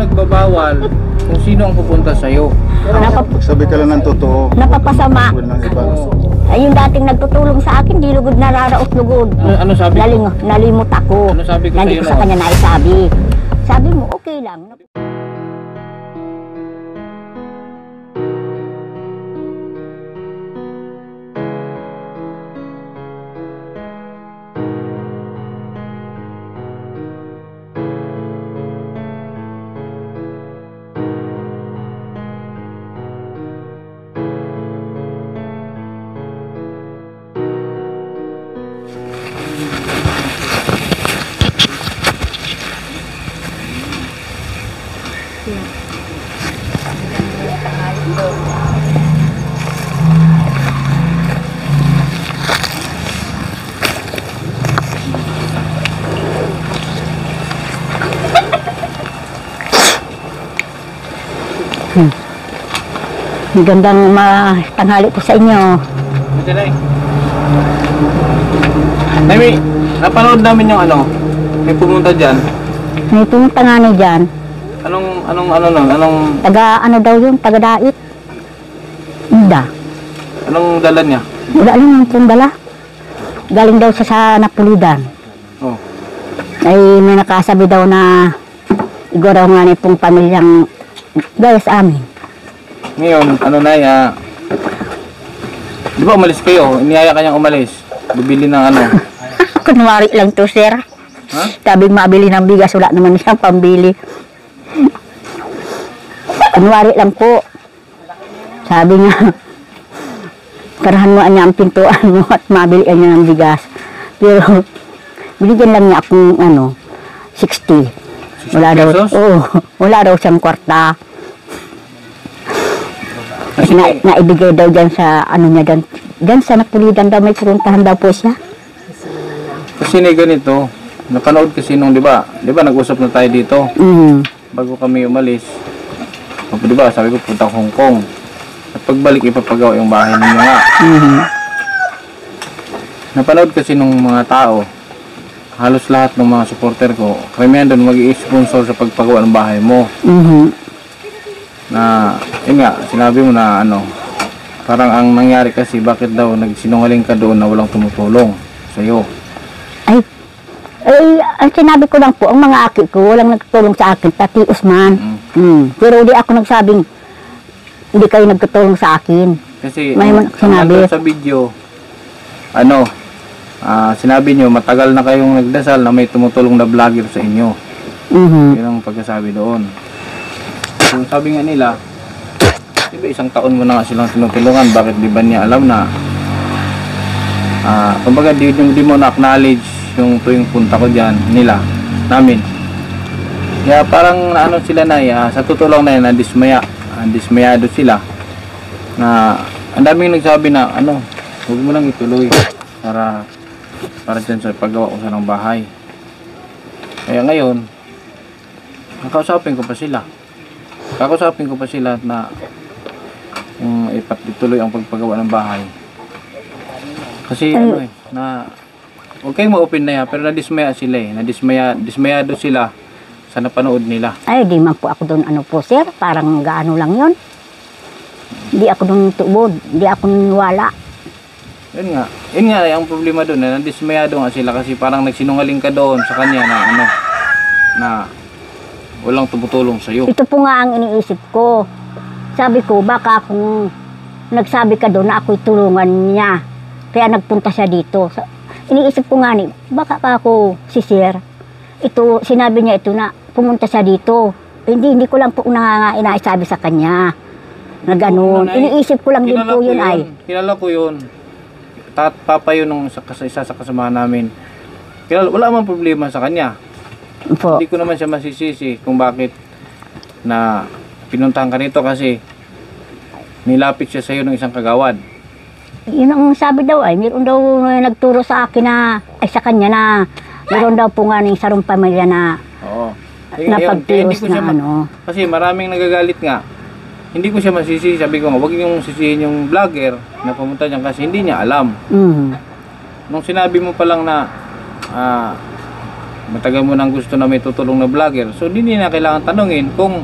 nagbabawal kung sino ang pupunta sa'yo. Sabi ka lang ng totoo. Napapasama. Oo. Ay, yung dating nagtutulong sa akin, di lugod nararaot-lugod. Ano sabi ko? Nalimot ako. Ano sabi ko Hindi sa'yo ko sa kanya naisabi. Sabi mo, okay lang. Gandang tanghali po sa inyo. Ito na eh. Nay, napanood namin yung ano, may pumunta dyan. May pumunta nga ni dyan. Anong Taga ano daw yun? Taga Dait. Inda. anong dala niya? Wala lang ang pong dala. Galing daw siya sa Napulidan. Oh. Ay may nakasabi daw na igor daw nga ni pong pamilyang gaya sa amin. Ngayon, ano na di ba umalis kayo? Iniyaya kanyang umalis. Bibili ng ano. Kunwari lang to, sir. Ha? Sabing mabili ng bigas, wala naman siyang pambili. Kunwari lang po. Sabi niya, karahan mo niya ang pintuan mo at mabili niya ng bigas. Pero, binigyan lang niya akong 60. Wala daw, pesos? oo, wala daw siyang kwarta. Kasi Naibigay daw dyan sa, dyan sa Napulidan daw, may kuruntahan daw po siya. Kasi na ganito, napanood kasi nung, di ba nag-usap na tayo dito, bago kami umalis. Di ba, sabi ko punta Hong Kong. At pagbalik ipapagawa yung bahay ninyo nga. Napanood kasi nung mga tao, halos lahat ng mga supporter ko, karamihan doon mag-i-sponsor sa pagpagawa ng bahay mo. Na, yun nga, sinabi mo na parang ang nangyari kasi, bakit daw nagsinungaling ka doon na walang tumutulong sa'yo? Ay, ang sinabi ko lang po, ang mga aki ko, walang nagtulong sa akin, Tati Usman. Pero di ako nagsabing, hindi kayo nagtulong sa akin. Kasi, may sinabi sa video, sinabi nyo, matagal na kayong nagdasal na may tumutulong na vlogger sa inyo. Yun ang pagkasabi doon. Kung sabi nga nila, diba isang taon mo na nga silang tinutulungan, bakit di ba niya alam na kumbaga di mo na-acknowledge yung tuwing punta ko dyan namin. Kaya parang sila na sa totoo lang na yun, dismayado sila na ang daming nagsabi na huwag mo lang ituloy para dyan sa paggawa ko sa ng bahay. Kaya ngayon kakausapin ko pa sila na ipatuloy ang pagpagawa ng bahay. Kasi na huwag kayong ma-open na yan, pero nadismaya sila dismayado sila sa napanood nila. Ay, di man po ako doon po, sir, parang gaano lang yon. Hindi ako doon tubod, hindi ako wala. Yun nga, ang problema doon, nadismayado nga sila kasi parang nagsinungaling ka doon sa kanya na walang tumutulong sa'yo. Ito po nga ang iniisip ko. Sabi ko, baka kung nagsabi ka doon na ako'y tulungan niya, kaya nagpunta siya dito. Iniisip ko nga baka ako si Sir, sinabi niya ito na pumunta siya dito. Hindi ko lang po inaisabi sa kanya na gano'n. Iniisip ko lang din po yun ay. Kilala ko yun. Papa yun nung isa sa kasamahan namin. Wala mang problema sa kanya. Po. Hindi ko naman siya masisisi kung bakit na pinuntahan ka nito kasi nilapit siya sa iyo ng isang kagawad. Yun ang sabi daw ay, mayroon daw nagturo sa akin sa kanya na mayroon daw po nga ng sarong pamilya na napagtiros na Kasi maraming nagagalit nga. Hindi ko siya masisisi. Sabi ko nga, huwag niyong sisihin yung vlogger na pumunta dyan kasi hindi niya alam. Nung sinabi mo pa lang na matagal mo nang gusto na may tutulong na vlogger. So hindi na kailangan tanungin kung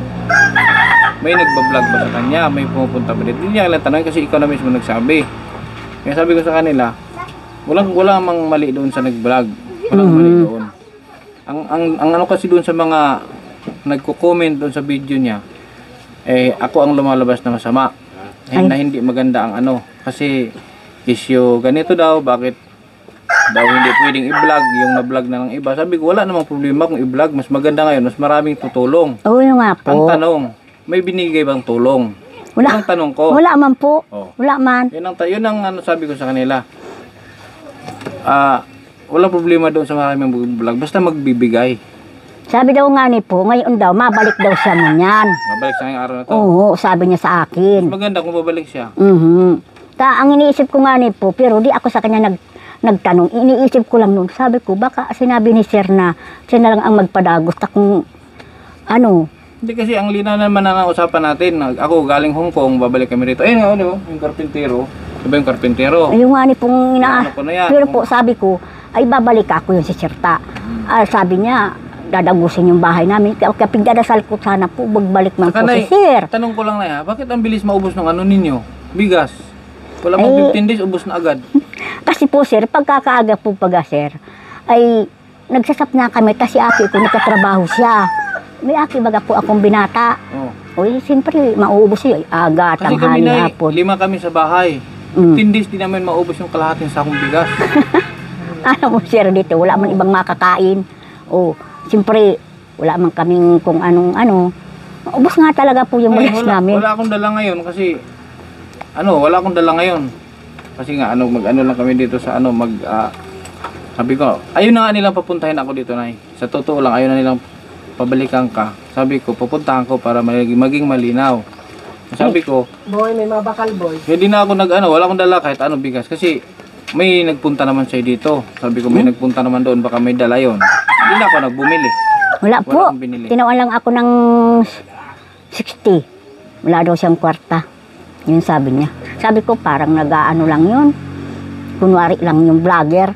may nagbablog ba sa kanya, may pumupunta ba dito. Hindi niya kailangan tanungin kasi ikaw na mismo nagsabi. Kaya sabi ko sa kanila, wala mang mali doon sa nag-vlog. Walang mali doon. Ang ano kasi doon sa mga nagko-comment doon sa video niya, ako ang lumalabas na masama. Na hindi maganda ang ano. Kasi issue ganito daw, bakit daw hindi pwedeng i-vlog yung na-vlog na ng iba. Sabi ko, wala namang problema kung i-vlog. Mas maganda ngayon, mas maraming tutulong. Oo nga po. Ang tanong, may binigay bang tulong? Wala. Ang tanong ko. Wala man po. Oh. Wala man. Yun ang ano, sabi ko sa kanila. Wala problema doon sa maraming vlog. Basta magbibigay. Sabi daw nga ni po, ngayon daw, mabalik daw siya mo niyan. Mabalik sa ngayong araw na to. Oo, sabi niya sa akin. Maganda kung babalik siya. Ang iniisip ko nga ni po, pero di ako sa kanya nagtanong. Iniisip ko lang noon. Sabi ko, baka sinabi ni sir na siya na lang ang magpadagos. Kung ano. Hindi kasi ang lina naman ang usapan natin. Ako galing Hong Kong, babalik kami rito. Ayun nga, yung karpintero. Diba yung karpintero? Ayun nga ni pong Ano ko na yan? Pero po, sabi ko, ay babalik ako yung si Sirta. Sabi niya, dadagusin yung bahay namin. Kapag dadasal ko sana po, magbalik man po si sir. Tanong ko lang na bakit ang bilis maubos ng ano ninyo? Bigas. Wala pang 15 days, ubos na agad. Kasi po sir, pagkakaaga po sir, ay nagsasap na kami kasi aki ko nagtatrabaho siya. May aki baga po akong binata. O siyempre, mauubos siya. Aga, Kasi kami tanghali, hapon. 5 kami sa bahay. 15 days din namin maubos yung kalahating sakong bigas. Ano mo sir dito, wala man ibang makakain. Siyempre, wala man kaming kung anong-ano. Ubos nga talaga po yung bigas namin. Wala akong dala ngayon kasi wala akong dala ngayon. Kasi nga mag-ano lang kami dito sa sabi ko, ayun na nga nilang papuntahin ako dito, Nay. Sa totoo lang, ayun na nilang pabalikan ka. Sabi ko, pupuntahan ko para maging malinaw. Sabi ko, Boy, may mabakal, boy. hindi na ako wala akong dala kahit anong bigas kasi may nagpunta naman siya dito. Sabi ko, may nagpunta naman doon, baka may dala yon. Hindi na ako nagbumili. Wala po. akong binili. Tinawan lang ako ng 60. Wala daw siyang kwarta. Yun sabi niya. Sabi ko, parang nag-aano lang yun. Kunwari lang yung vlogger.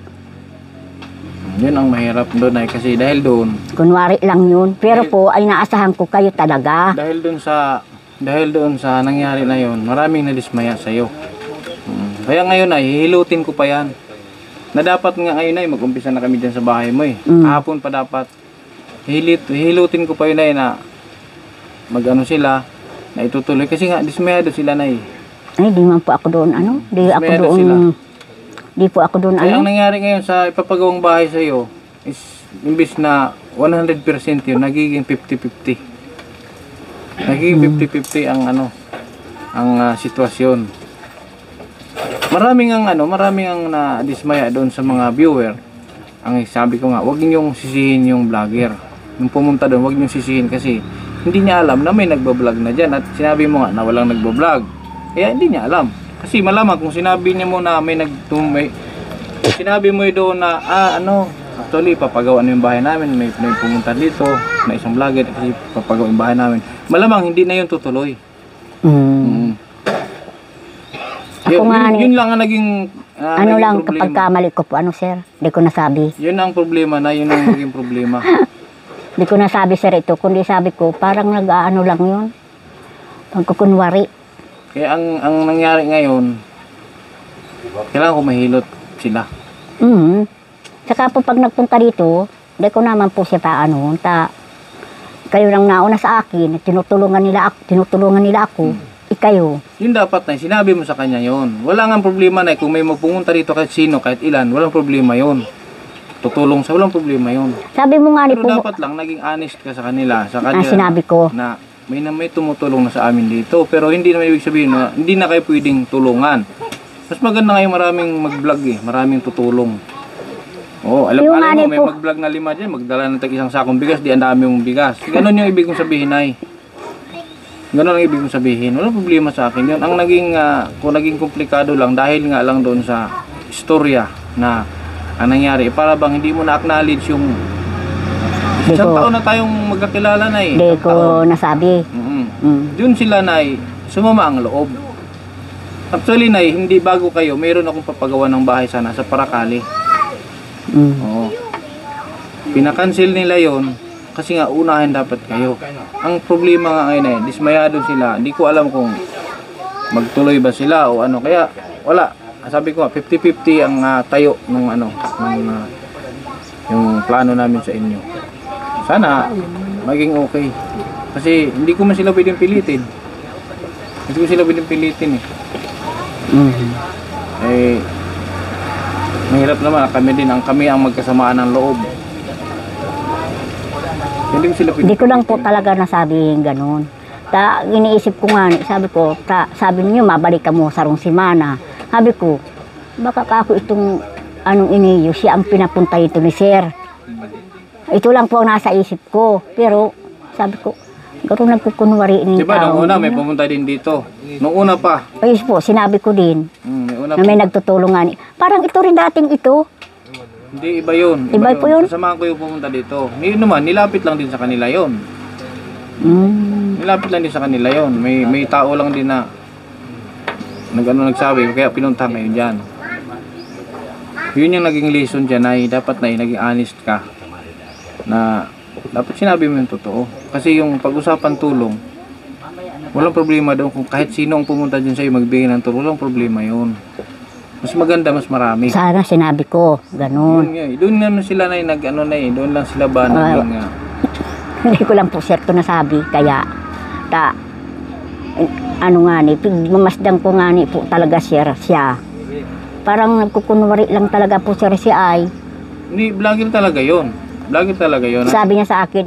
Yun ang mahirap doon ay kasi dahil doon. Kunwari lang yun. Pero po, ay naasahan ko kayo talaga. Dahil doon sa nangyari na yun, maraming nadismaya sa iyo. Kaya ngayon ay hihilutin ko pa yan. Na dapat nga ngayon ay mag-umpisa na kami dyan sa bahay mo eh. Hapon pa dapat. Hihilutin ko pa yun ay na mag-ano sila, na itutuloy. Kasi nga, dismayado sila na eh. Ay, di man po ako doon, Di ako Dismayado doon, sila. di po ako doon, Kaya ang nangyari ngayon sa ipapagawang bahay sa iyo is imbis na 100% yun, nagiging 50-50. Nagiging 50-50 ang sitwasyon. Maraming ang na-dismaya doon sa mga viewer. Ang sabi ko nga, wag niyo sisihin yung vlogger. Yung pumunta doon, wag niyo sisihin kasi hindi niya alam na may nagbo-vlog na diyan at sinabi mo nga na walang nagbo-vlog. Kaya hindi niya alam. Kasi malamang kung sinabi niya mo na may sinabi mo doon na actually papagawa na yung bahay namin, may pumunta dito na isang vlogger kasi papagawa yung bahay namin. Malamang hindi na yun tutuloy. Yun lang ang naging lang problema. kapag kamali ko po, sir? Di ko nasabi. Yun ang problema yun ang naging problema. Di ko nasabi, sir, ito. Kundi sabi ko, parang nag-aano lang yun. Pagkukunwari. Kaya ang nangyari ngayon, kailangan ko mahilot sila. Saka po pag nagpunta dito, di ko naman po siya kayo lang nauna sa akin, tinutulungan nila ako, ikayo. Yun dapat na, sinabi mo sa kanya yon. Wala nga problema na kung may magpumunta dito kahit sino, kahit ilan, walang problema yon. Tutulong sa walang problema yon. Sabi mo nga ni Pero dapat lang naging honest ka sa kanila, sa kanya. Sinabi ko. Na may tumutulong na sa amin dito, pero hindi naman ibig sabihin na hindi na kayo pwedeng tulungan. Mas maganda ngayon maraming mag-vlog maraming tutulong. Alam mo, may mag-vlog na 5 dyan, magdala ng isang sakong bigas, di ang dami mong bigas. Ganon yung ibig kong sabihin ay. Ganon ang ibig kong sabihin. Walang problema sa akin yun. Ang kung naging komplikado lang, dahil nga lang doon sa istorya na ang nangyari, para bang hindi mo na-acknowledge yung isang taon na tayong magkakilala na eh. Hindi ko nasabi. Doon sila na sumama ang loob. Actually na hindi bago kayo, mayroon akong papagawa ng bahay sana sa Paracali. Oo. pinakancel nila yon kasi nga unahin dapat kayo. Ang problema nga ngayon dismayado sila. Hindi ko alam kung magtuloy ba sila o ano. Kaya wala. Sabi ko 50-50 ang tayo ng yung plano namin sa inyo. Sana maging okay. Kasi hindi ko man sila pwedeng pilitin. Hindi ko sila pwedeng pilitin eh. Eh, mahirap naman kami ang magkasamaan ng loob. Hindi ko sila pwedeng Hindi ko lang po talaga nasabi ganun. Iniisip ko nga, sabi niyo mabalik ka mo sa rong simana. Sabi ko, baka ako itong anong iniyo, siya ang pinapunta ito ni Sir. Ito lang po ang nasa isip ko. Pero sabi ko, gano'n nagkukunwari ng diba, nung una may pumunta din dito. Nung una pa. Ayos po, sinabi ko din. May una Na may nagtutulungan. Parang ito rin dating ito. Hindi, iba yun. Iba po yun? Kasamahan ko yung pumunta dito. Yun naman, nilapit lang din sa kanila yun. Nilapit lang din sa kanila yun. May tao lang din na nagsabi, kaya pinuntahan kayo dyan. Yun yung naging lesson dyan ay dapat na naging honest ka. Na dapat sinabi mo yung totoo. Kasi yung pag-usapan tulong, walang problema daw kung kahit sino ang pumunta dyan sa'yo magbigay ng tulong, walang problema yun. Mas maganda, mas marami. Sana sinabi ko, ganun. Doon na sila na doon lang sila ba naging Hindi ko lang po certo nasabi, kaya mamasdan ko nga ni po talaga siya. Parang nagkukunwari lang talaga po siya ay. Hindi, vlogger talaga yun. Vlogger talaga yun. Sabi niya sa akin,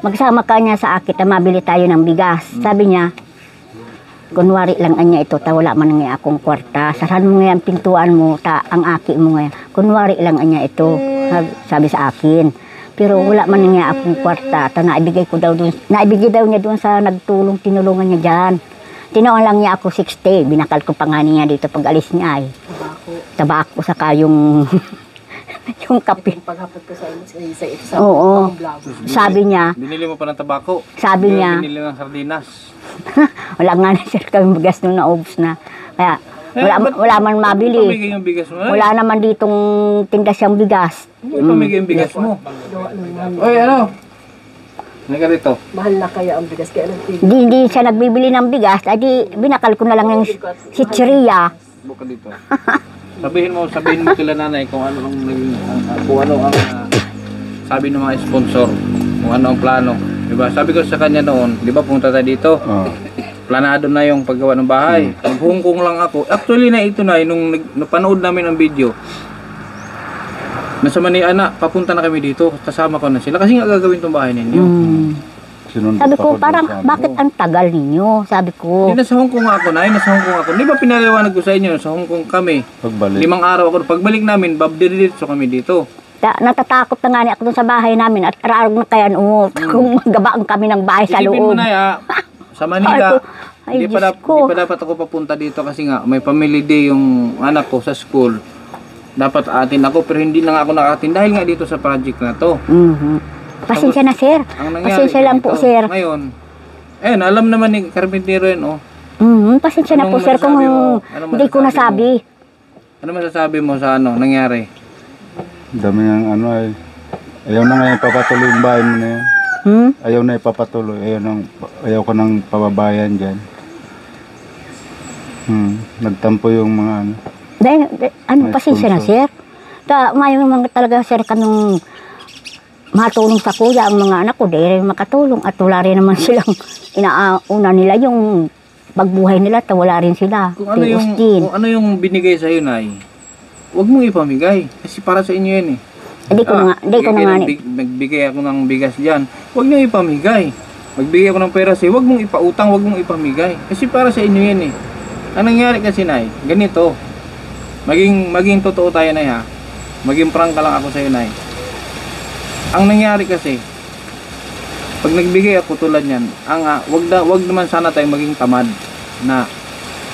magsama ka niya sa akin na mabili tayo ng bigas. Sabi niya, kunwari lang anya ito, wala man nga akong kwarta. Sarahan mo nga yung pintuan mo, ang aki mo nga. Kunwari lang anya ito, sabi sa akin. Pero wala man nga akong kwarta. Naibigay daw niya doon sa tinulungan niya dyan. Tinoon lang niya ako 60. Binakal ko pa nga niya dito pag alis niya ay. Tabako saka yung yung kape. Paghapot ko sa isa Oo. Sabi niya. Binili mo pa ng tabako. Sabi niya. Binili ng sardinas. Wala nga na sir kami bigas nung naubos na. Kaya wala man mabili. Pamigay yung bigas mo. Wala naman ditong tinda siyang bigas. Pamigay yung bigas mo. Oy, ano? Nagka rito. Mahal na kaya ang bigas kaya Hindi siya nagbibili ng bigas. Adi binakal ko na lang ng chicheria. Buka dito. Sabihin mo kila nanay kung ano ang sabi ng mga sponsor, kung ano ang plano. Diba? Sabi ko sa kanya noon, di ba punta tayo dito? Planado na yung paggawa ng bahay. Naghungkong lang ako. Actually na ito na, nung napanood namin ang video, nasa Maniana, papunta na kami dito, kasama ko na sila. Kasi nga gagawin tong bahay ninyo. Sabi ko, parang bakit ang tagal ninyo? Sabi ko. Nasa Hong Kong ako na, nasa Hong Kong ako. Di ba pinaliwanag ko sa inyo, sa Hong Kong kami. Pagbalik. 5 araw ako. Pagbalik namin, babdiritso kami dito. Natatakot na nga ni ako dun sa bahay namin at ararog na kaya kung magabaan kami ng bahay sa Isipin loob. mo na sa Manila, Ay, hindi pa dapat ako papunta dito kasi nga may family day yung anak ko sa school. Dapat atin ako pero hindi na nga ako nakatin dahil nga dito sa project na to. Pasensya na sir. Pasensya lang po sir. Ngayon, alam naman ni Carpintero yun Pasensya na po sir kung hindi ko nasabi. Ano masasabi mo sa nangyari? Dami ng ay. Ayaw na nga yung papatuloy yung bahay mo na yan. Ayaw na ipapatuloy. Ayaw ko nang pababayan dyan. Nagtampo yung mga Pasensya na sir. May mga talaga sir kanong matulong sa kuya ang mga anak ko. Dahil makatulong at wala rin naman silang inauna nila yung pagbuhay nila. Wala rin sila. Kung ano yung binigay sa'yo, Nay, huwag mong ipamigay. Kasi para sa inyo yan eh. Hindi ko na nga. Nagbigay ako ng bigas dyan. Huwag niyo ipamigay. Magbigay ako ng pera sa'yo. Huwag mong ipautang, huwag mong ipamigay. Kasi para sa inyo yan eh. Ang nangyari kasi, Nay, ganito. Maging totoo tayo, Nay, ha. Maging prank ka lang ako sa'yo, Nay. Ang nangyari kasi, pag nagbigay ako tulad yan, wag naman sana tayo maging tamad na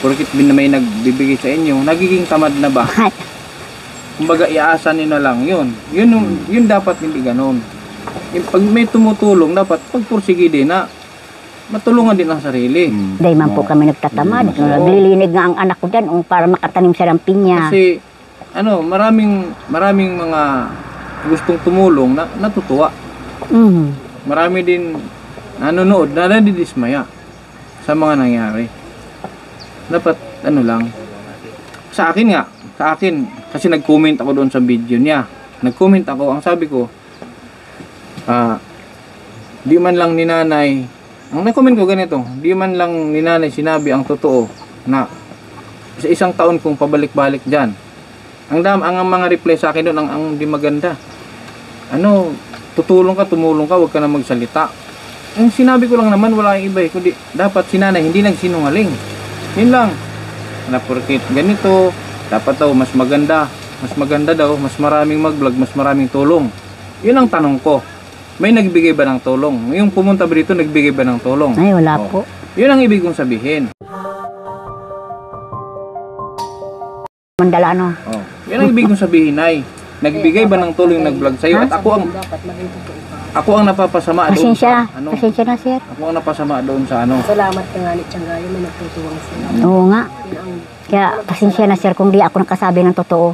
porkit may nagbibigay sa inyo, nagiging tamad na ba? Kumbaga iaasan niyo na lang yun. Yun dapat hindi ganoon. Pag may tumutulong, dapat pagpursige din na matulungan din ang sarili. Dahil man po kami nagtatamad. Naglilinig nga ang anak ko dyan para makatanim siya ng pinya. Kasi maraming mga gustong tumulong na natutuwa. Mm. Marami din nanonood na nadidismaya sa mga nangyari. Dapat ano lang, sa akin, kasi nag-comment ako doon sa video niya. Nag-comment ako, ang sabi ko, di man lang ni nanay, ang nag-comment ko ganito, di man lang ni nanay sinabi ang totoo na sa isang taon kong pabalik-balik dyan. Ang mga reply sa akin doon, ang di maganda. Ano, tumulong ka, huwag ka na magsalita. Ang sinabi ko lang naman, wala yung iba eh, kundi dapat si nanay hindi nagsinungaling. Yun lang. Na porkit ganito, dapat daw mas maganda daw, mas maraming mag-vlog, mas maraming tulong. Yun ang tanong ko. May nagbigay ba ng tulong? Yung pumunta ba dito, nagbigay ba ng tulong? Ay, wala Oh. po. Yun ang ibig kong sabihin. Mandala, no? Oh. Yun ang ibig kong sabihin, ay nagbigay ba ng tulong yung nag-vlog sa'yo? At Dapat maging totoo ka. ako ang napapasama doon Pasensya. sa ano. Pasensya na, sir. Ako ang napasama doon sa ano. Salamat ka nga ni Tianggayo, may nagtutuwang sila. Oo nga. Yun ang Kaya, pasensya na, sir, kung di ako nakasabi ng totoo.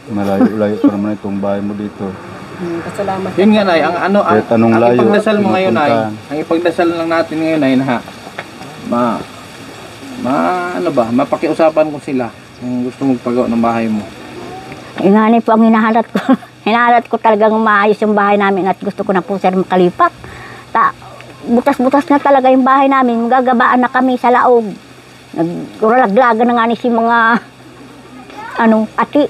Malayo-layo pa naman itong bahay mo dito. pasalamat. Yun nga, Nay, ang ano, Kahit anong ang layo, ipagdasal mo ngayon, Nay, pinupuntahan. ang ipagdasal lang natin ngayon, Nay, na ano ba, mapakiusapan ko sila kung gusto magpagawa ng bahay mo. Yung nga po ang hinahalat ko. Hinahalat ko talagang maayos yung bahay namin at gusto ko na po, sir, makalipat. Butas-butas na talaga yung bahay namin. Gagabaan na kami sa laog. Naguralaglagan na nga ni si mga ati.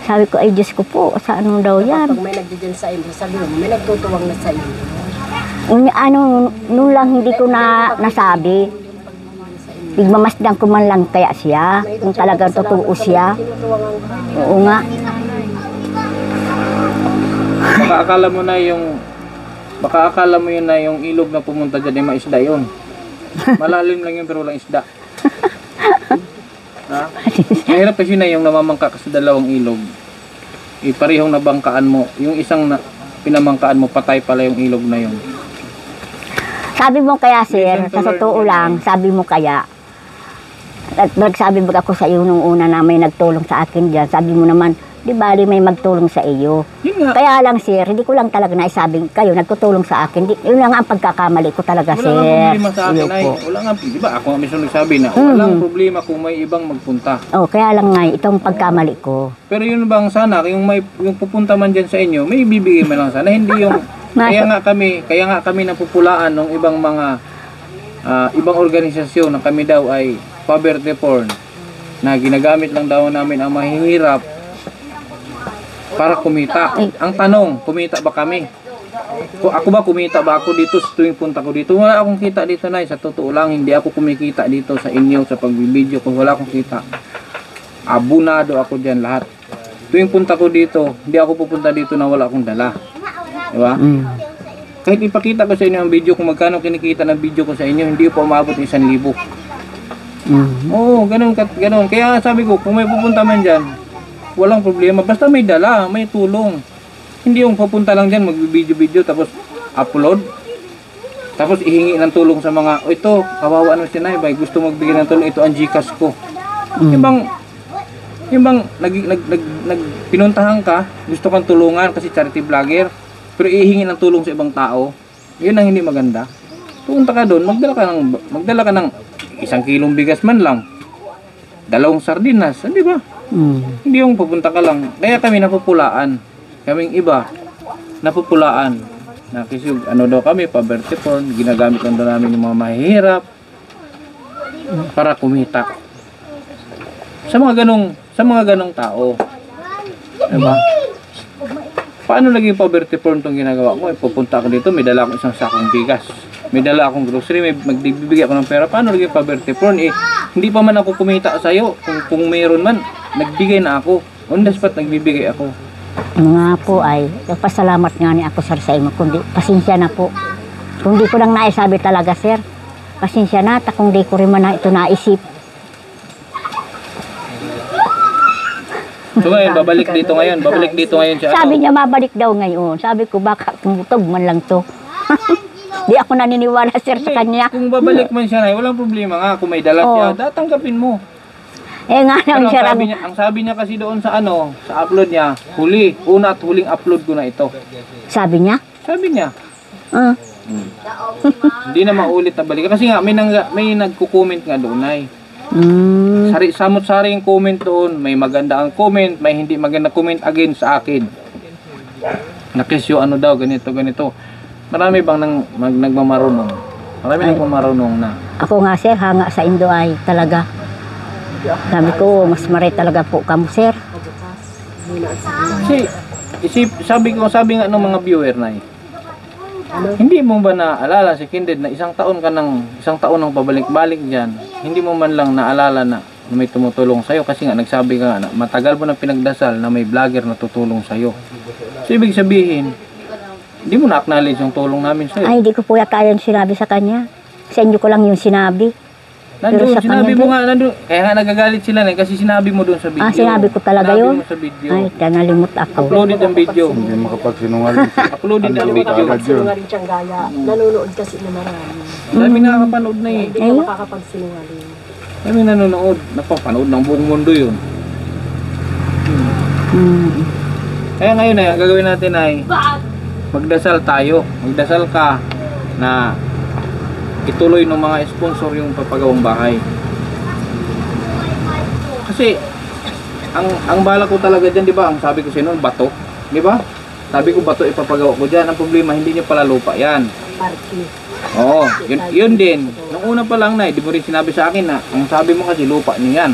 Sabi ko, ay Diyos ko po, sa ano daw yan? Pag may nagdidyan sa inyo, sabi mo, may nagtutuwang na sa inyo. Noon lang hindi ko na nasabi. Bigmamasdan ko man lang kaya siya. Kung talagang totoo siya. Tinutuwangan ka. Oo nga. Baka akala mo yun na yung ilog na pumunta dyan ay maisda yun. Malalim lang yun pero walang isda. Ha? Mahirap kasi na yung namamangka ka sa dalawang ilog. Iparehong nabangkaan mo. Yung isang pinamangkaan mo, patay pala yung ilog na yun. Sabi mo kaya, sir, Listen to sa totoo learn. lang, sabi mo kaya, at nagsabi ba ako sa iyo nung una na may nagtulong sa akin dyan, sabi mo naman, di ba may magtulong sa iyo. Yun nga. Kaya lang, sir, hindi ko lang talaga naisabing kayo nagtutulong sa akin. Yun lang ang pagkakamali ko talaga, Wala sir. nga problema sa akin Iyo ay. po. Wala nga, di ba? Ako nga mismo nagsabi na walang problema kung may ibang magpunta. Oh, kaya lang nga, itong pagkamali ko. Pero yun bang sana, yung pupunta man dyan sa inyo, may bibigay man lang sana. Hindi yung, kaya nga kami napupulaan ng ibang mga, ibang organisasyon na kami daw ay poverty porn, na ginagamit lang daw namin ang mahihirap para kumita. Ang tanong, kumita ba kami? Ako ba kumita ba ako dito sa tuwing punta ko dito? Wala akong kita dito, Nay. Sa totoo lang, hindi ako kumikita dito sa inyo sa pagbibideo ko. Wala akong kita. Abunado ako dyan lahat. Tuwing punta ko dito, hindi ako pupunta dito na wala akong dala. Diba? Kahit ipakita ko sa inyo ang video kung magkano kinikita ng video ko sa inyo, hindi po umabot ng 1,000. Oo, ganun. Kaya sabi ko, kung may pupunta man dyan, walang problema. Basta may dala, may tulong. Hindi yung pupunta lang dyan, magbibideo-video, tapos upload. Tapos ihingi ng tulong sa mga, ito, kawawa si Nay, gusto magbigay ng tulong, ito ang Gcash ko. Yung bang pinuntahan ka, gusto kang tulungan kasi charity vlogger, pero ihingi ng tulong sa ibang tao, yun ang hindi maganda. Pupunta ka doon, magdala ka ng 1 kilong bigas man lang, 2 sardinas, di ba? Hindi yung pupunta ka lang. Kaya kami napupulaan. Kaming iba, napupulaan. Na kasi daw kami, poverty porn, ginagamit lang daw namin yung mga mahihirap para kumita. Sa mga ganong tao. Diba? Paano naging poverty porn itong ginagawa ko? Pupunta ako dito, may dala akong 1 sakong bigas. May dala akong grocery, may magbibigay ako ng pera. Paano naging poverty porn? Hindi pa man ako kumita sa'yo. Kung mayroon man, nagbigay na ako. On the spot, nagbibigay ako. Nga po ay, nagpasalamat nga ni ako, sir, sa inyo. Kundi, pasensya na po. Kung di ko lang naisabi talaga, sir, pasensya na, kung di ko rin man ito naisip. So ngayon, babalik dito ngayon siya. Sabi niya, mabalik daw ngayon. Sabi ko, baka tumutog man lang to. Di ako naniniwala, sir, sa kanya. Kung babalik man siya, Nay, walang problema nga. Kung may dala siya, tatanggapin mo. Eh nga Pero nang siya ang sabi niya kasi doon sa sa upload niya, una at huling upload ko na ito. sabi niya. Sabi niya, Ah, hindi na maulit na balikan. Kasi nga, may nagko-comment nga doon ay. mm, Samot-sari yung comment doon. May maganda ang comment, may hindi maganda comment again sa akin. Nakisyo daw, ganito. Marami bang nagmamarunong? Marami nagmamarunong na. ako nga sir, hanga sa Indo ay talaga. Sabi ko, mas maray talaga po kamo sir. Kasi, sabi nga ng mga viewer na hindi mo ba naalala si Kindred na isang taon ng pabalik-balik dyan, hindi mo man lang naalala na may tumutulong sa'yo kasi nga nagsabi ka nga na matagal mo na pinagdasal na may vlogger na tutulong sa'yo. So, ibig sabihin, hindi mo na-acknowledge yung tulong namin sa'yo. Ay, hindi ko po yata yun sinabi sa kanya. Sa inyo ko lang yung sinabi. Nandun, Pero sa sinabi kanya mo nga, nandun. Kaya nga nagagalit sila na kasi sinabi mo doon sa video. Ah, sinabi ko talaga Sinabi yun? mo sa video. Ay, nalimot ako. Uploaded ang video. Hindi makapagsinungaling. Uploaded ang video. Makakapagsinungaling siyang gaya. Nanonood kasi na marami. Dami nakakapanood na eh. Hindi ka makakapagsinungaling. Dami nanonood. Napapanood ng buong mundo yun. Hmm. Kaya ngayon ang gagawin natin ay magdasal tayo. Magdasal ka na ituloy ng mga sponsor yung papagawang bahay. Kasi ang bala ko talaga diyan, 'di ba? Ang sabi ko sa inyo, bato, 'di ba? Sabi ko bato ipapagawa ko diyan. Ang problema hindi niya pala lupa 'yan. Party. Oo, yun din. Nung una pa lang na, di mo rin sinabi sa akin na ang sabi mo kasi lupa niyo 'yan.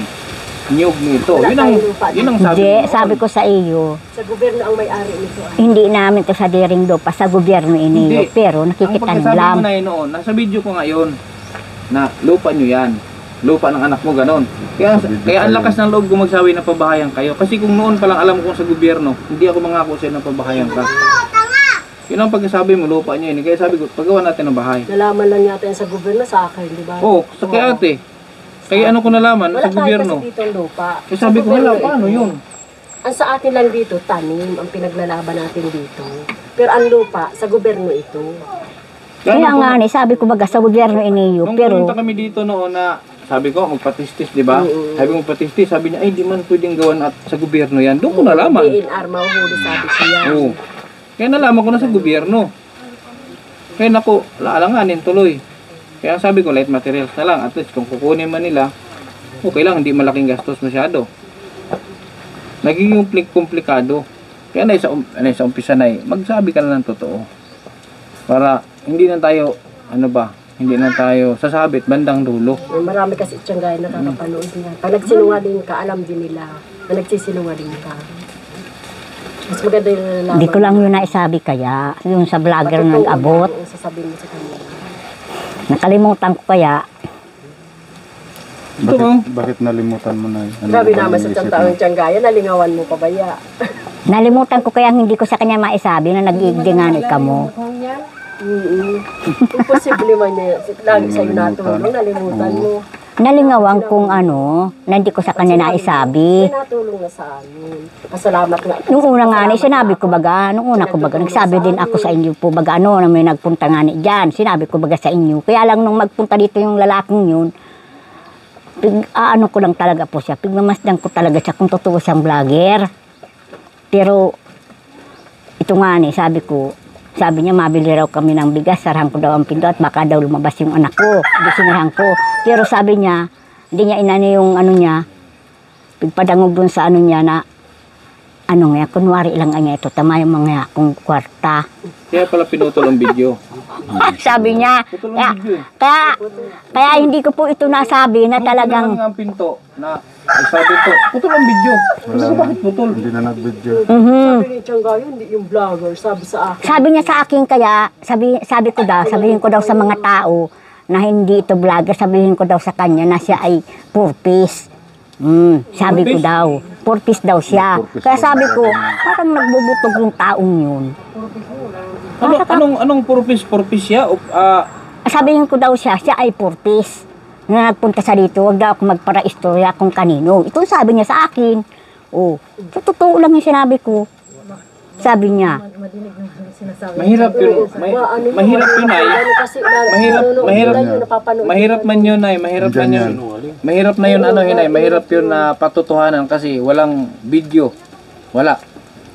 Niyog nito. Yun ang sabi Hindi, mo. sabi ko sa iyo, Sa gobyerno ang may-ari nito ay. hindi namin to sa diring do pa sa gobyerno iniyo. Hindi. Pero Ang nakikita pagkasabi lang. mo na yun noon, nasa video ko ngayon na lupa nyo yan. Lupa ng anak mo, ganon. Kaya ang lakas ng loob ko magsabi na pabahayan kayo. Kasi kung noon pa lang alam ko sa gobyerno, hindi ako mangako sa'yo na pabahayan ka. Yun ang pagkasabi mo, lupa nyo yun. Kaya sabi ko, paggawa natin ng bahay. Nalaman lang yata yan sa gobyerno sa akin, di ba? Oo, sa kaya ate. Kaya ano ko nalaman, Wala sa tayo gobyerno. kasi dito ang lupa. Kaya sabi ko, hala, paano yun? Ang sa atin lang dito, tanim, ang pinaglalaban natin dito. Pero ang lupa, sa gobyerno ito. Kaya nga ni, sabi ko baga sa gobyerno iniyo. Nung Pero pumunta kami dito noon na, sabi ko, magpatistis, di ba? Oo. Sabi ko, magpatistis, sabi niya, ay, di man pwedeng gawan at sa gobyerno yan. Doon ko nalaman. DNR, mahuhuli sabi siya. Oo. Kaya nalaman ko na sa gobyerno. Kaya naku, laalanganin tuloy. Kaya ang sabi ko, light materials na lang. At least kung kukunin man nila, okay lang, hindi malaking gastos masyado. Nagiging komplikado. Kaya sa umpisa na magsabi ka na ng totoo. Para hindi na tayo, hindi na tayo sasabit bandang dulo. Marami kasi tiyanggayan nakakapanood niya. Pag nagsinungaling ka, alam din nila na nagsisinungaling ka. Mas maganda yung nalalaman. hindi ko lang yun naisabi kaya. Yung sa vlogger na nag-abot. Ang sasabihin mo sa kanila. Nakalimutan ko kaya. Bakit nalimutan mo na? Ano Grabe ba naman ang sa isip mo? tiyanggayan tiyanggayan, nalingawan mo pa ba ya? Nalimutan ko kaya hindi ko sa kanya maisabi na nag-iigdingan ka mo. Imposible man niya. Lagi sa'yo natulong, nalimutan mo. Nalingawan kung na hindi ko sa kanya naisabi. May natulong na sa amin. Pasalamat nga. Nung una nga ni, sinabi ko baga, nagsabi din ako sa inyo po baga na may nagpunta nga ni dyan. Sinabi ko baga sa inyo. Kaya lang nung magpunta dito yung lalaking yun, ko lang talaga po siya. Pigmamasdan ko talaga siya kung totoo siyang vlogger. Pero, ito nga ni, sabi niya, mabili raw kami ng bigas, sarahan ko daw ang pinto at baka daw lumabas yung anak ko. Hindi sinarahan ko. Pero sabi niya, hindi niya inani yung niya, pigpadangog dun sa niya na, kunwari lang niya ito, tama yung mga kung kwarta. Kaya pala pinutol ang video. Sabi niya, Putol ang video eh. kaya hindi ko po ito nasabi na talagang, Ang pinto na, ay sabi ko, putol ang video. Kasi ko bakit putol? Hindi na nag-video. Sabi ni Tiyanggayan, hindi yung vlogger. Sabi sa akin. sabi niya sa akin kaya, sabihin ko daw sa mga tao na hindi ito vlogger, sabihin ko daw sa kanya na siya ay purpose. Sabi ko daw, purpose daw siya. Purpose Kaya daw. sabi ko, parang nagbubutog yung taong yun. Anong purpose siya? Sabihin ko daw siya ay purpose. Na nagpunta sa dito, wag daw ako magpara-istorya kung kanino. Ito sabi niya sa akin. Oh, sa totoo lang yung sinabi ko. Sabi niya. Mahirap yun. Mahirap yun ay. Mahirap man yun ay. Mahirap man yun. Mahirap na yun ano yun ay. Mahirap yun na patutuhanan kasi walang video. Wala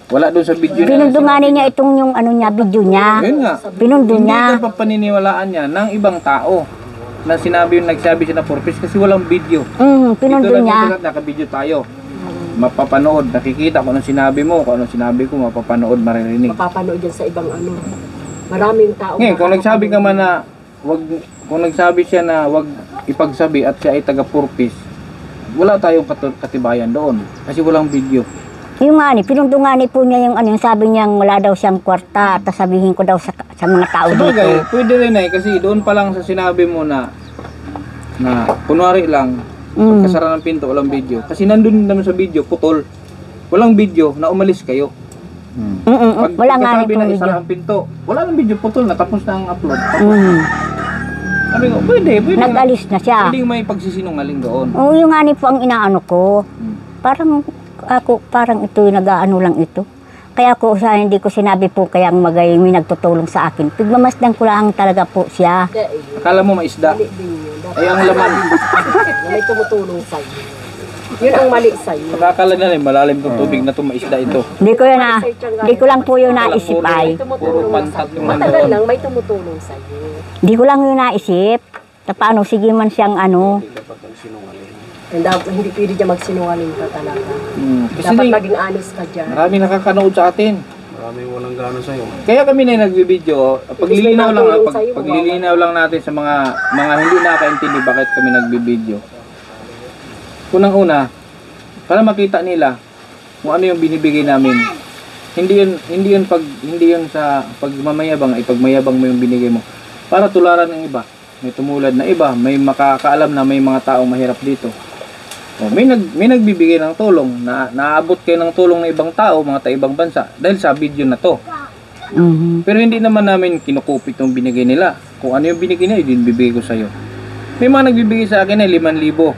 doon sa video niya. Pinundunganin niya itong yung ano niya, video niya. Yun nga. Pinundun niya. Hindi ka paniniwalaan niya ng ibang tao na nagsabi siya na purpose kasi walang video. Pinundun niya. Dito lang naka-video tayo. Mapapanood, nakikita kung anong sinabi mo, kung anong sinabi ko, mapapanood, maririnig. Mapapanood yan sa ibang ano. Maraming tao. Ngayon, kung nagsabi ka man na kung nagsabi siya na wag ipagsabi at siya ay taga-purpose, wala tayong katibayan doon kasi walang video. Yung nga ni, pinundungani po niya yung ano, yung sabi niya wala daw siyang kwarta, at sabihin ko daw sa mga tao Sabagay, dito. pwede rin ay kasi doon pa lang sa sinabi mo na kunwari lang, pagkasara ng pinto, walang video. Kasi nandun naman sa video, putol. Walang video na umalis kayo. Wala nga ni pagkasabi po na video. isara ang pinto, wala nang video, putol na, tapos na ang upload. Sabi ko, pwede. Nag-alis na siya. Pwede may pagsisinungaling doon. Oo, yung nga ni po ang inaano ko. Parang ito yung nag-aano lang ito. Kaya ko hindi ko sinabi po kaya ang may nagtutulong sa akin. Pigmamasdan ko lang talaga po siya. Akala mo maisda. Mali din yun. Dapat Ay, ang laman. na may tumutulong sa'yo. Yun ang mali sa'yo. Akala na rin, malalim tong tubig na itong maisda ito. Hindi ko lang po yung naisip ay. Puro pantat yung Matagal nandoon. lang, may tumutulong sa'yo. Hindi ko lang yung naisip. Na paano, sige man siyang ano. Hindi pwede dyan magsinungaling ka talaga. Kasi Dapat maging honest ka dyan. marami nakakanood sa atin. Maraming walang gana sa'yo. Kaya kami na nagbibideo, paglilinaw lang natin sa mga hindi nakakaintindi bakit kami nagbibideo. Unang-una, para makita nila kung ano yung binibigay namin. Hindi yun sa pagmamayabang, ipagmayabang mo yung binigay mo. Para tularan ng iba. May tumulad na iba, may makakaalam na may mga taong mahirap dito. O, may nagbibigay ng tulong, naabot kayo ng tulong ng ibang tao, mga taibang bansa, dahil sa video na to. Pero hindi naman namin kinukupit yung binigay nila. Kung ano yung binigay nila, yun bibigay ko sa'yo. May mga nagbibigay sa akin ay 5,000.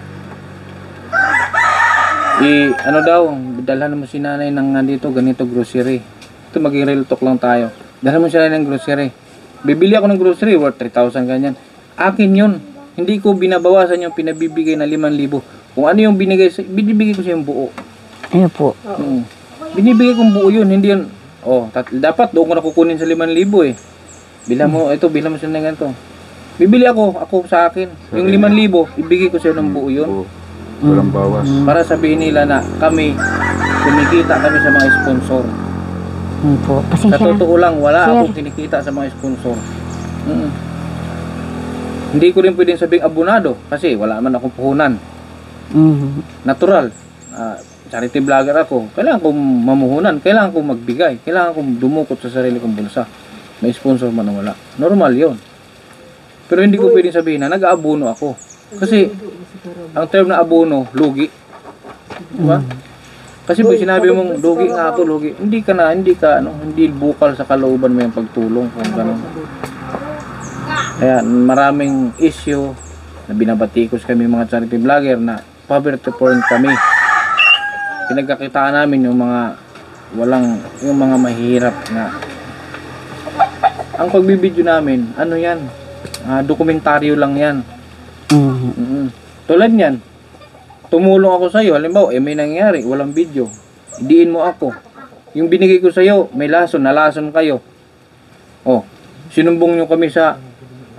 Ano daw, dalhan mo si nanay ng dito, ganito grocery. Ito maging real talk lang tayo. Dalhan mo si nanay ng grocery. Bibili ako ng grocery, worth 3,000 ganyan. Akin yun. Hindi ko binabawasan yung pinabibigay na 5,000. Kung ano yung binibigay ko sa yung buo. Ano po? Binibigay kong buo yun, hindi yun. Dapat doon ko na kukunin sa 5,000 eh. Bilang mo sila ng ganito. Bibili ako sa akin. Yung 5,000, ibigay ko sa ng buo yun. Walang bawas. Para sabihin nila na kumikita kami sa mga sponsor. Po. Sa Pasensya na. totoo lang, wala Sir. akong kinikita sa mga sponsor. Hindi ko rin pwedeng sabing abonado kasi wala man akong puhunan. Natural. Charity vlogger ako. Kailangan kong mamuhunan. Kailangan kong magbigay. Kailangan kong dumukot sa sarili kong bulsa. May sponsor man o wala. Normal yon. Pero hindi ko pwedeng sabihin na nag-aabono ako. Kasi ang term na abono, lugi. Diba? Kasi pag sinabi mong lugi nga ako, lugi, hindi bukal sa kalooban mo yung pagtulong kung gano'n. Kaya maraming issue na binabatikos kami mga charity vlogger na poverty porn kami. Pinagkakitaan namin yung mga mahirap na ang pagbibideo namin, ano yan? Dokumentaryo lang yan. Tulad yan, tumulong ako sa iyo, halimbawa, may nangyari, walang video. Idiin mo ako. Yung binigay ko sa iyo, may nalason kayo. Sinumbong nyo kami sa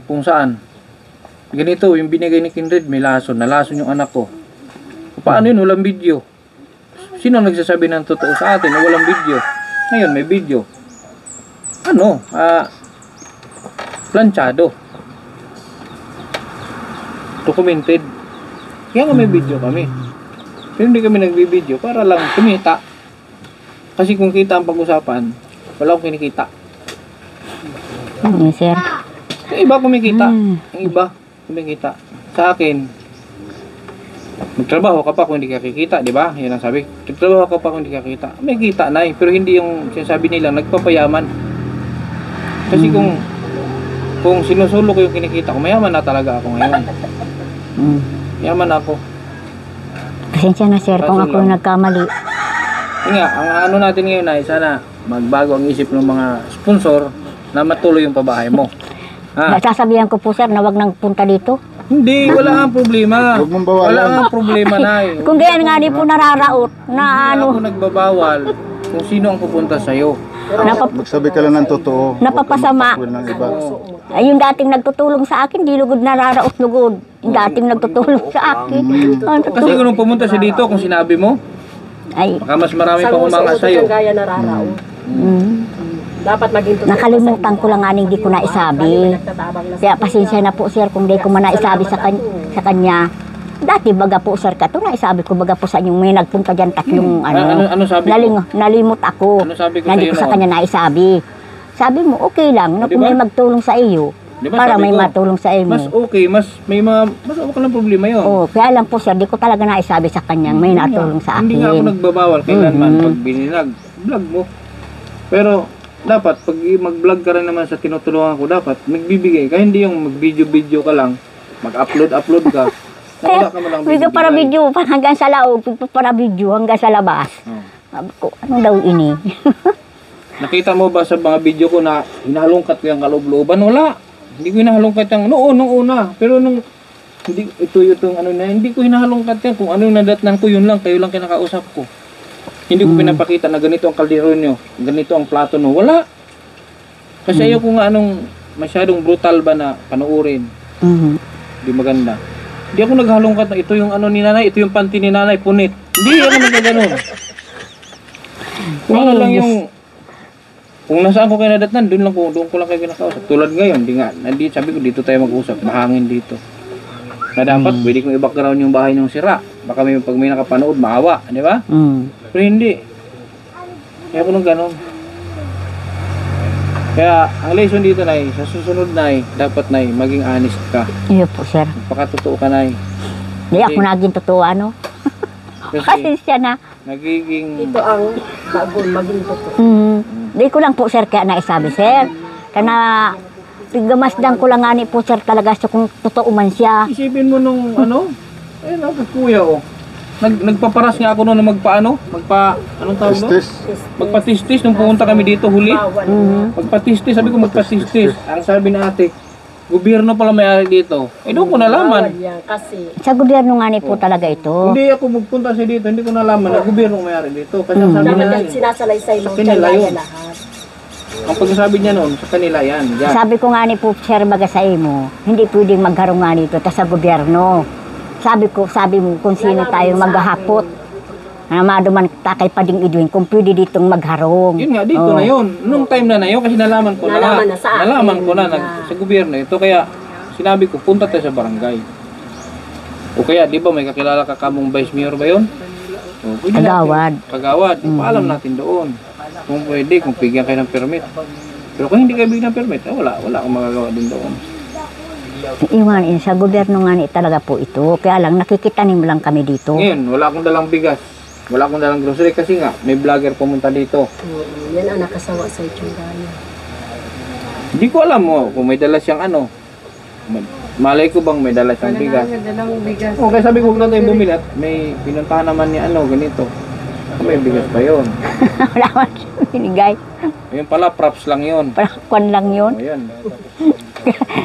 kung saan. Ganito, yung binigay ni Kindred, may nalason yung anak ko. Paano yun, walang video? Sino nagsasabi ng totoo sa atin na walang video? Ngayon, may video. Planchado. Documented. Kaya nga may video kami. Pero hindi kami nagbibideo para lang kumita. Kasi kung kita ang pag-usapan, wala akong kinikita. Sir. Yung iba kumikita. Yung iba kumikita. Sa akin, magtrabaho ka pa kung hindi ka kikita, di ba? Yan ang sabi. Magtrabaho ka pa kung hindi ka kita. May kita na pero hindi yung sinasabi nila nagpapayaman. Kasi kung sinusulo ko yung kinikita ko, mayaman na talaga ako ngayon. Yaman ako. Pasensya na sir kung ako yung nagkamali. Nga, ang natin ngayon ay sana magbago ang isip ng mga sponsor na matuloy yung pabahay mo. Ha? Sasabihan ko po sir na wag nang punta dito. Hindi, wala kang problema. Huwag mong bawalan. Wala kang problema na Kung gayan nga di po nararaot na Hindi ako ano, nagbabawal kung sino ang pupunta sa'yo. Magsabi ka lang ng totoo. Napapasama. Huwag kang magpakwil ng iba. ay, yung dating nagtutulong sa akin, di lugod nararaot-lugod. Yung dating nagtutulong sa akin. Kasi kung pumunta siya dito, kung sinabi mo, Ay, baka mas marami Sa pang humanga uso-uso sa'yo. kang gaya nararaon. Dapat maging totoo. nakalimutan ko lang nga hindi ko naisabi. Nagtatabang na Kaya pasensya na po sir kung di ko man naisabi sa kanya. Dati baga po sir ka to, naisabi ko baga po sa inyo may nagpunta dyan tatlong ano sabi ko? nalimot ako. Ano sabi ko na hindi sa'yo ko sa noon? kanya naisabi. Sabi mo, okay lang, na kung Di ba? may magtulong sa iyo, Di ba para sabi may ko, matulong sa iyo. Mas okay, mas okay lang problema yun. Oh, kaya lang po sir, di ko talaga naisabi sa kanya, may natulong sa Hindi nga ako akin. nagbabawal kailanman pag bininag. Vlog mo. Pero dapat pag mag-vlog ka rin naman sa tinutulungan ko, dapat magbibigay. Kaya hindi yung mag-video-video ka lang, mag-upload ka. Na wala ka man lang Hindi ka para video, hanggang sa laog, para video, hanggang sa labas. Oh. Sabi ko, ano daw ini? Nakita mo ba sa mga video ko na hinahalungkat ko yung kaloob-looban? Wala. Hindi ko hinahalungkat yung nung una. Pero nung hindi itong ano na, hindi ko hinahalungkat yan. Kung ano yung nadatnan ko, yun lang. Kayo lang kinakausap ko. Hindi ko pinapakita na ganito ang kaldero nyo, ganito ang plato nyo. Wala. Kasi ayaw ko nga anong masyadong brutal ba na panuorin. Hindi maganda. Hindi ako naghalongkat na ito yung ano ni nanay, ito yung panty ni nanay, punit. Hindi ako nagaganon. Kung ano lang yung, kung nasaan ko kayo nadatnan, doon ko lang kayo kinakausap. Tulad ngayon, sabi ko dito tayo mag-usap, mahangin dito. Na dapat, pwede kong i-background yung bahay ng sira. Baka pag may nakapanood, maawa, di ba? Pero hindi. Kaya ko nung ganon. Kaya, ang lesson dito, Nay, sa susunod, Nay, dapat, Nay, maging honest ka. Iyo po sir. Pagkatotoo ka, Nay. Di ako naging totoo ano. Kasi, Pasensya na. nagiging, Ito ang bagon, maging totoo. Di ko lang po sir kaya naisabi sir. Kana pigamasdan ko lang ani po sir talaga sa kung totoo man siya. isipin mo nung, ayun ako, kuya, oh. Nagpaparas nga ako noon na anong tawag doon? Testes. Magpatistis nung pumunta kami dito huli. Bawal. Magpatistis, sabi ko magpatistis. Ang sabi na ate, gobyerno pala may-ari dito. Doon ko nalaman. Bawal yan kasi Sa gobyerno nga ni po talaga ito. Hindi ako magpunta sa dito, hindi ko nalaman na gobyerno may-ari dito. Kasi ang sabi dapat na, yan sinasalaysay mo Sa kanila kaya yun. lahat. ang pagsasabi niya noon, sa kanila yan. Yan. Sabi ko nga ni po sir baga sa imo, hindi pwedeng magharong nga nito ta sa gobyerno. Sabi mo kung sino tayo maghahapot. Na maduman takay pa ding idwin kung pwede ditong magharong. Yun nga, dito na yun. Nung time na yun, kasi nalaman ko Nalaman na sa akin. Nalaman ko na sa gobyerno ito. Kaya sinabi ko, punta tayo sa barangay. O kaya, di ba may kakilala ka kamong vice mayor ba yun? O, pwede Kagawad. natin- Kagawad. Paalam natin doon. Kung pwede, kung bigyan kayo ng permit. Pero kung hindi kayo bigyan ng permit, wala akong magagawa din doon. Iwan sa gobyerno nga ni talaga po ito. Kaya lang nakikitanim lang kami dito. Ngayon, wala akong dalang bigas. Wala akong dalang grocery kasi nga, may vlogger pumunta dito. Yan ang nakasawa sa itsura niya. Hindi ko alam mo kung may dala siyang malay ko bang may dala siyang bigas. Okay, sabi ko huwag na tayo bumili at may pinuntahan naman ni ganito. May bigas pa yun. Wala man siya binigay. Ayun pala, props lang yun. Kwan lang yun. O yan.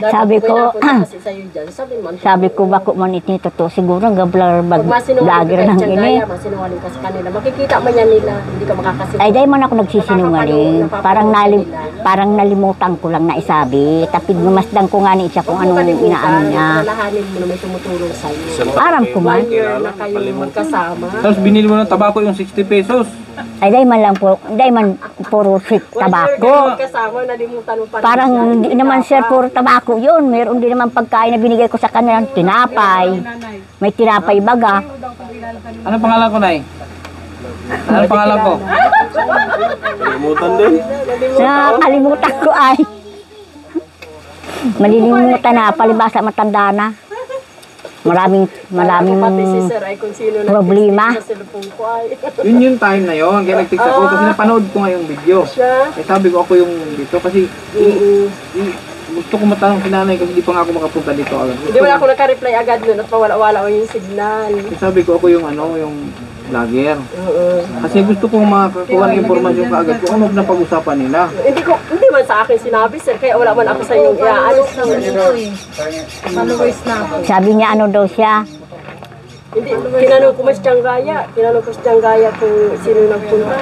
Sabi ko, kasi sa'yo dyan, sabi ko bako man ito to siguro pag vlogger masinungaling ka lang dyan, ini. gaya, masinungaling ka sa kanila, makikita man yan nila, hindi ka makakasinungaling. Ay dahil man ako nagsisinungaling. Parang nalimutan ko lang na isabi. Tapid gumasdan ko nga ni siya kung anong inaano niya. Nalalahanin mo na may tumutulong sa'yo. Parang kuman. 1 year na kayo magkasama. Tapos binili mo ng tabako yung 60 pesos. Ay dahil man lang po, dahil man puro sweet 1 year kayo tabako. magkasama, nalimutan mo pa rin Parang siya. hindi naman sir puro tabako yun. Meron din naman pagkain na binigay ko sa kanya ng tinapay. May tinapay baga. Ano pangalan ko, Nay? Ano pangalan ko? Nakalimutan ko ay. Malilimutan na, palibasa matanda na. Maraming Pati si sir ay kung sino problema. nagtistiis sa cellphone ko ay. Yun yung time na yun. Kaya nag-text ako kasi napanood ko nga yung video. Siya? Eh sabi ko ako yung dito kasi gusto ko matanong si nanay kasi di pa nga ako makapunta dito agad. Hindi wala ako naka-reply agad nun at pawala-wala ko yung signal. Kasi sabi ko ako yung yung Vlogger. Oo. Kasi gusto kong makakuha ng informasyon kaagad kung ano na pag-usapan nila. Hindi man sa akin sinabi, sir. Kaya wala man ako sa inyong iaalis na. Followers na ako. Sabi niya ano daw siya. Hindi, tinanong ko mas Tianggaya. Tinanong ko sa Tianggaya kung sino nagpunta.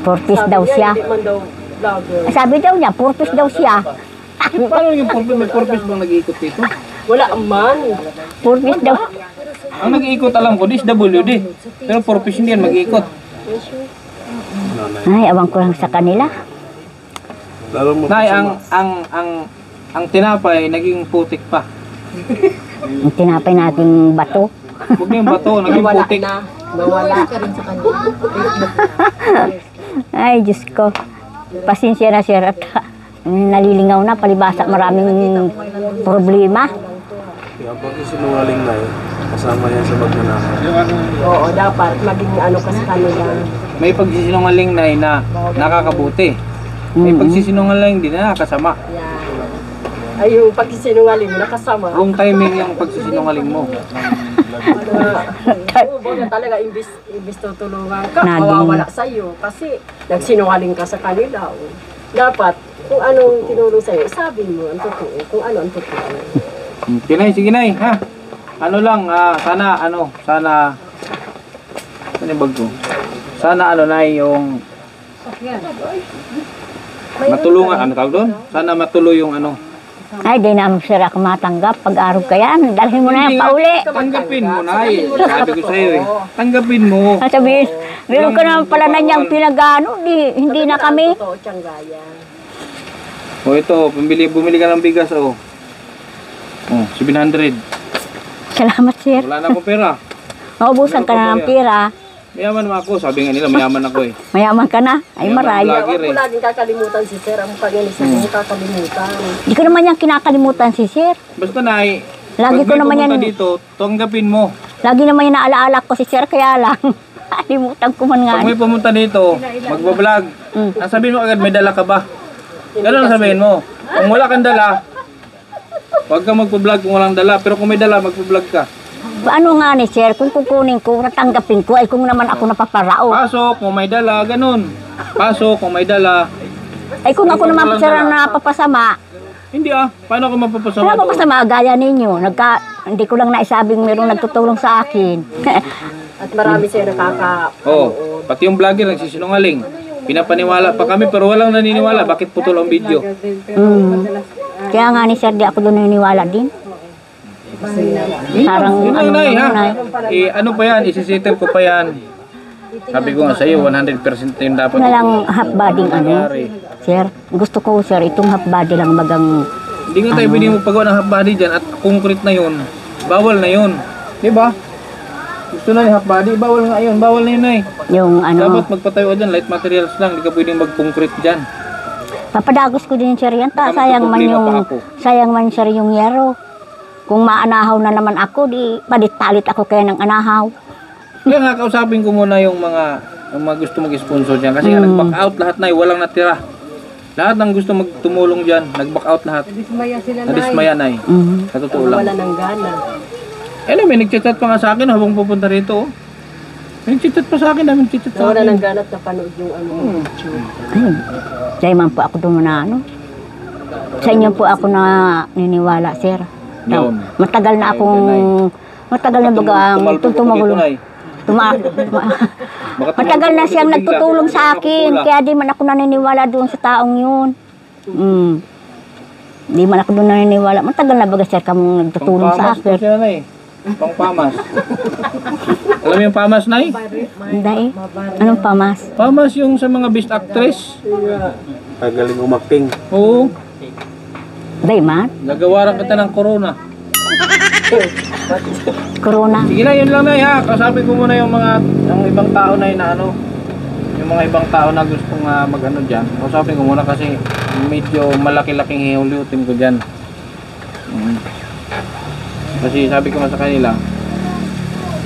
Purpose Sabi daw niya, siya. hindi man daw vlogger. Sabi daw niya, purpose daw siya. Paano yung purpose? May purpose bang nag-iikot dito? Wala man. Purpose daw. Ang nag-iikot alam ko, DSWD. Pero purpose hindi yan mag-iikot. Ay, awang ko lang sa kanila. Nay, ang tinapay naging putik pa. Ang tinapay nating bato. Huwag na yung bato, naging Nawala putik. na. Nawala. ka rin sa kanila. Ay, Diyos ko. Pasensya na, sir. At nalilingaw na, palibasa maraming problema. Yung pagsisinungaling na kasama yan sa magnanakaw. Oo, dapat maging ano ka sa kanila. May pagsisinungaling na nakakabuti. May pagsisinungaling din na nakakasama. Yan. Ay, yung pagsisinungaling mo nakasama. Wrong timing yung pagsisinungaling mo. Oo, baga talaga, imbis tutulungan ka, Naging- mawawala sa'yo. Kasi nagsinungaling ka sa kanila. Oh. Dapat, kung anong tinulong sa'yo, sabi mo ang totoo. Kung ano ang totoo. Okay, Nay, sige Nay, ha? Ano lang, sana, sana yung bag ko? Sana Nay, yung matulungan, ano tawag doon? Sana matuloy yung Ay, di na sir ako matanggap. Pag-araw ka yan, dalhin mo na yan pauli. Tanggapin mo, Nay. Sabi ko sa'yo tanggapin mo. Sabihin, meron ka naman pala na niyang pinagano, hindi na kami. Totoo, Tianggaya. O ito, bumili ka ng bigas, oh. Oh, 700. Salamat, sir. Wala na akong pera. Maubusan ka na ng pera. Mayaman naman ako, sabi nga nila, mayaman ako eh. Mayaman ka na. Ay, Mayaman maray. vlog. Huwag ko laging kakalimutan si Sir. Ang mukha niya ni Sir, hindi kakalimutan. Di ko naman yan kinakalimutan si sir. Basta Nay, Lagi pag ko may naman pumunta yan- dito, tanggapin mo. Lagi naman yung naalaala ko si sir, kaya lang. Kalimutan ko man nga. Pag may pumunta dito, magbablog, ang sabihin mo agad, may dala ka ba? Ganun ang sabihin mo. Kung wala kang dala, huwag kang magpa-vlog kung walang dala. Pero kung may dala, magpa-vlog ka. Ano nga ni sir, kung kukunin ko, natanggapin ko, ay kung naman ako napaparao. Pasok kung may dala, ganun. Pasok kung may dala. Ay kung ako naman sir ang napapasama, Hindi paano ako mapapasama to? napapasama gaya ninyo. Hindi ko lang naisabing mayroong nagtutulong sa akin. At marami siya nakaka... Oh, pati yung vlogger nagsisinungaling. Pinapaniwala pa kami pero walang naniniwala. Bakit putol ang video? Kaya nga ni sir, di ako doon naniniwala din. Parang Yun lang, ano Nay, ha? Nay. Ano pa yan? Isisettle ko pa yan. Sabi ko nga sa'yo, 100% yung dapat. Na lang half body ano. mangyari. Sir, gusto ko sir, itong half body lang bagang Hindi nga tayo pwede mo pagawa ng half body dyan at concrete na yun. Bawal na yun. Diba? Gusto na yung half body, bawal nga yun. Bawal na yun, Nay. yung ano. Dapat magpatayo dyan, light materials lang. Hindi ka pwedeng mag-concrete dyan. Papadagos ko din sir yan. Baka Sayang man magkaproblema yung, pa ako. sayang man sir yung yero. Kung maanahaw na naman ako, di palit-palit ako kaya ng anahaw. Kaya nga, kausapin ko muna yung mga gusto mag-sponsor dyan. Kasi nga, nag-back out lahat na, walang natira. Lahat ng gusto magtumulong dyan, nag-back out lahat. Dismaya sila na. Nadismaya na eh. Mhm. Sa totoo lang. Wala ng gana. May nag-chat pa nga sa akin habang pupunta rito. Oh. May nag-chat pa sa akin, may nag-chat sa Wala akin. ng gana at napanood yung ano. YouTube. Ayun. Dahil man po ako doon na ano. Sa inyo po ako na niniwala, sir. Yun. Matagal na bagang Tumalbo ko tumagulong. dito, Nay. Baka Matagal na siyang bigla. nagtutulong sa akin. Kaya di man ako naniniwala doon sa taong yun. Di man ako doon naniniwala. Matagal na baga sir kamong nagtutulong sa Pangpamas po akin. siya, Nay. Pangpamas. Alam mo yung pamas, Nay? Hindi eh. Anong pamas? Pamas yung sa mga best actress. Kagaling umakting. Oo. Di man? Nagawaran kita ng corona. Corona. Sige na, yun lang na ha. Kasabi ko muna yung ibang tao na yung mga ibang tao na gustong mag-ano dyan. Kausapin ko muna kasi medyo malaki-laking hiuliutin ko dyan. Kasi sabi ko nga sa kanila,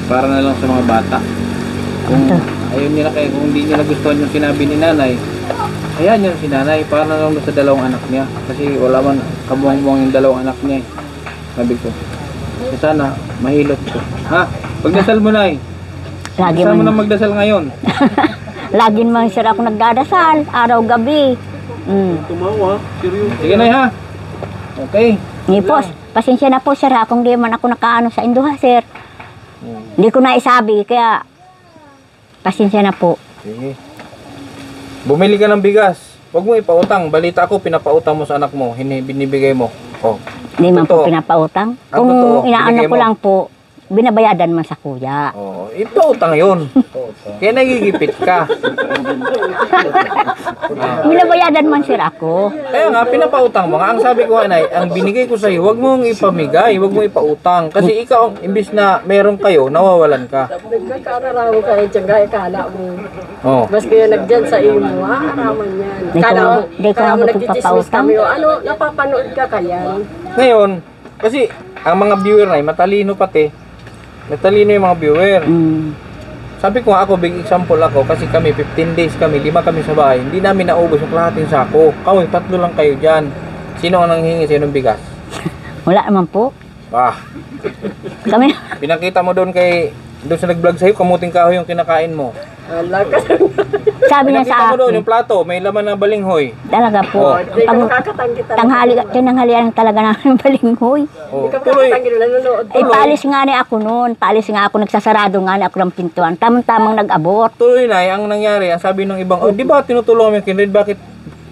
para na lang sa mga bata. Kung ayun nila kung hindi nila gustuhan yung sinabi ni nanay, ayan yun si nanay, para na lang sa dalawang anak niya. Kasi wala man kabuang-buang yung dalawang anak niya eh. Sabi ko. Sana mahilot ko. Ha? Pagdasal mo na eh. Lagi Saan mo na man, magdasal ngayon? lagi man sir ako nagdadasal, araw-gabi. Tumawa, seryoso. Sige na ha. Okay. Ngayon po, pasensya na po sir ha, kung di man ako nakaano sa Indo ha sir. Hindi ko na isabi, kaya pasensya na po. Sige. Bumili ka ng bigas. Huwag mo ipautang. Balita ko, pinapautang mo sa anak mo. Binibigay mo. Oh. Hindi man Totoo. po pinapautang. Ang totoo, Kung inaano binigay ko mo. lang po, binabayadan man sa kuya. Oh, ipautang yun. Kaya nagigipit ka. Binabayadan man sir ako. Kaya nga, pinapautang mo nga. Ang sabi ko, anay, ang binigay ko sa'yo, huwag mong ipamigay, huwag mong ipautang. Kasi ikaw, imbis na meron kayo, nawawalan ka. Nagkakararaw ka eh, tiyangga, kala mo. Oh. Mas kaya nagdyan sa imo, araman yan. Di ko Kala mo, di ko kala mo nga nagchichismis magpapautang. kami. Ano, napapanood ka kaya? Ngayon, kasi ang mga viewer na matalino pati. Matalino yung mga viewer. Sabi ko nga ako, big example ako, kasi kami 15 days kami, 5 kami sa bahay, hindi namin naubos yung kalahating sako. Kaway, 3 lang kayo dyan. Sino ang nanghingi sa'yo ng bigas? Wala naman po. Ah, Kami, pinakita mo doon doon sa nag-vlog sa'yo, kamuting kahoy yung kinakain mo. Wala ka. sabi niya Pinakita sa mo doon, akin, yung plato, may laman na balinghoy. talaga po. Oh. Hindi ka Pag makakatanggi talaga. tinanghalian talaga namin balinghoy. Oh, Hindi ka tuloy. makakatanggi, nanonood. Eh, paalis nga ni ako noon. Paalis nga ako, nagsasarado nga ni ako ng pintuan. Tamang nag-abot. Tuloy na, ang nangyari, ang sabi ng ibang, oh, di ba tinutulungan mo yung kinrid, bakit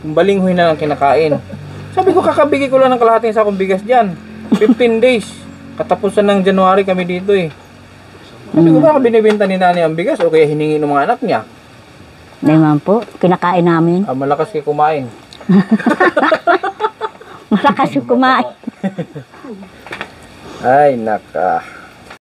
balinghoy na lang kinakain? Sabi ko, kakabigay ko lang ng kalahating sakong bigas dyan. 15 days. Katapusan ng January kami dito eh. Sabi ko, baka binibenta ni nanay ang bigas o kaya hiningi ng mga anak niya. Hindi man po, kinakain namin. Ah, malakas kayo kumain. Malakas yung kumain. Ay, naka.